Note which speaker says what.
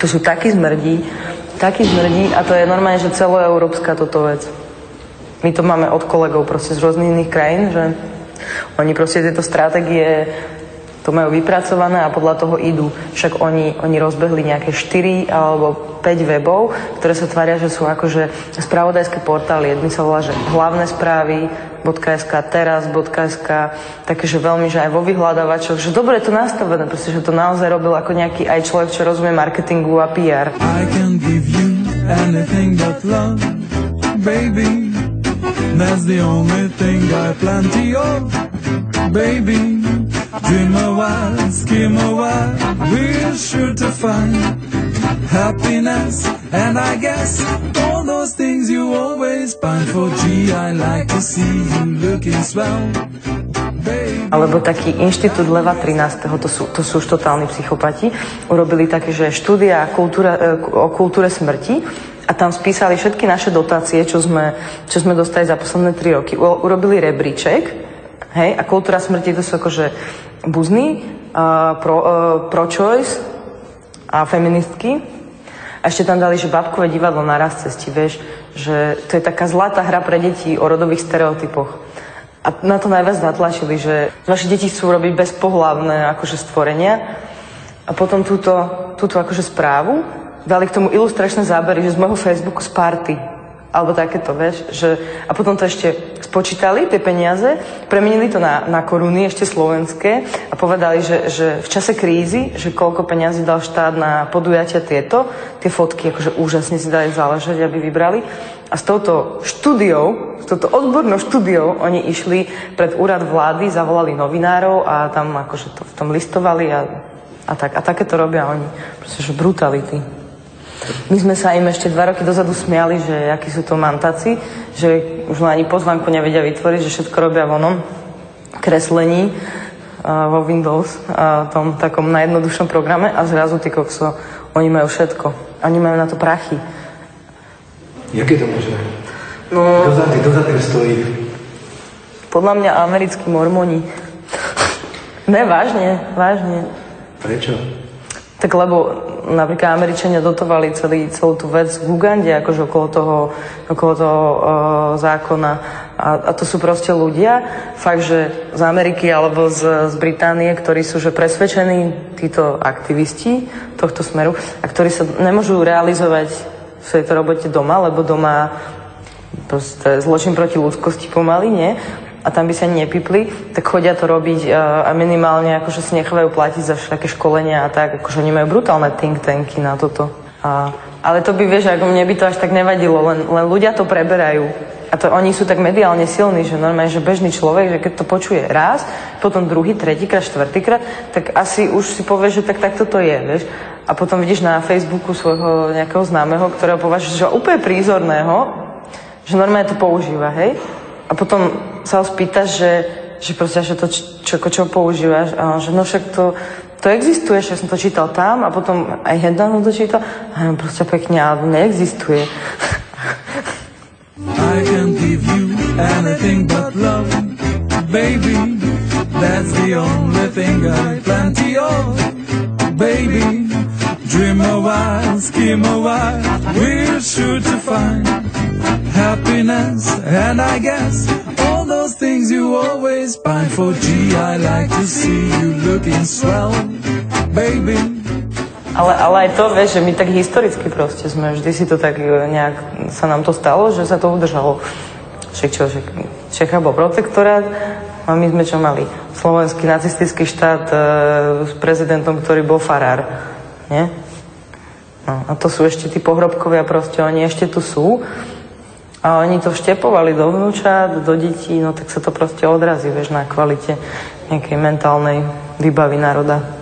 Speaker 1: To sú takí zmrdí a to je normálne, že celoeurópska toto vec. My to máme od kolegov proste z rôznych iných krajín, že oni proste tieto stratégie to majú vypracované a podľa toho idú. Však oni rozbehli nejaké 4 alebo 5 webov, ktoré sa tvária, že sú akože spravodajské portály. Jedný sa volá, že hlavné správy.sk, teraz.sk, také, že veľmi, že aj vo vyhľadávačoch, že dobre je to nastavené, proste, že to naozaj robil ako nejaký aj človek, čo rozumie marketingu a PR. I can give you anything but love, baby. That's the only thing I plenty of, baby. Dream a while, scheme a while, we're sure to find happiness. And I guess all those things you always find for G, I like to see you looking swell. Alebo taký inštitút Leva 13. To sú už totálni psychopati. Urobili také, že štúdia o kultúre smrti a tam spísali všetky naše dotácie, čo sme dostali za posledné 3 roky. Urobili rebríček, hej, a kultúra smrti to sú akože buzny, pro-choice a feministky. A ešte tam dali, že babkové divadlo na raz cesti, vieš, že to je taká zlatá hra pre deti o rodových stereotypoch. A na to najviac natlačili, že vaše deti chcú robiť bezpohlavné akože stvorenia. A potom túto akože správu dali k tomu ilustračné zábery, že z môjho Facebooku z party. Alebo takéto, vieš, že... A potom to ešte spočítali, tie peniaze, premenili to na koruny, ešte slovenské, a povedali, že v čase krízy, že koľko peniazy dal štát na podujatia tie fotky, akože úžasne si dali záležať, aby vybrali. A s touto odbornou štúdiou, oni išli pred úrad vlády, zavolali novinárov a tam akože to v tom listovali a také to robia oni. Proste, že brutality. My sme sa im ešte 2 roky dozadu smiali, že akí sú to mantáci, že už ani pozvánku nevedia vytvoriť, že všetko robia v onom kreslení vo Windows, tom takom najjednoduchšom programe, a zrazu tí kokso, oni majú všetko. Oni majú na to prachy.
Speaker 2: Jak je to možné?
Speaker 1: No,
Speaker 2: kto za tým stojí?
Speaker 1: Podľa mňa americkí mormoni. Ne, vážne.
Speaker 2: Prečo?
Speaker 1: Tak lebo napríklad Američania dotovali celú tú vec v Ugande, akože okolo toho zákona. A to sú proste ľudia, fakt, že z Ameriky alebo z Británie, ktorí sú že presvedčení, títo aktivisti tohto smeru, a ktorí sa nemôžu realizovať v tejto robote doma, lebo doma proste zločin proti ľudskosti pomaly, nie? A tam by sa nepipli, tak chodia to robiť a minimálne akože si nechovajú platiť za všetké školenia a tak, akože oni majú brutálne think tanky na toto. Ale to by, vieš, ako mne by to až tak nevadilo, len ľudia to preberajú. A to oni sú tak mediálne silní, že normálne, že bežný človek, že keď to počuje raz, potom druhý, tretíkrát, štvrtýkrát, tak asi už si povie, že takto to je, vieš. A potom vidíš na Facebooku svojho nejakého známeho, ktorého považuješ za úplne prízorného, že normálne to používa, hej. A potom sa ho spýtaš, že proste, že to čo používaš, a on, že no však to existuje, že som to čítal tam a potom aj Hendon to čítal a on proste pekne, ale neexistuje. I can give you anything but love, baby, that's the only thing I plenty of, baby, dream a while, scheme a while, we're sure to find happiness, and I guess all those things you always find for G, I like to see you looking swell, baby. Ale aj to, vieš, že my tak historicky proste sme, vždy si to tak nejak, sa nám to stalo, že sa to udržalo. Že Čechá bol protektorát a my sme čo mali? Slovenský nacistický štát s prezidentom, ktorý bol farár, nie? No, a to sú ešte tí pohrobkovia proste, oni ešte tu sú. A oni to vštepovali do vnúčat, do detí, no tak sa to proste odrazí, vieš, na kvalite nejakej mentálnej výbavy národa.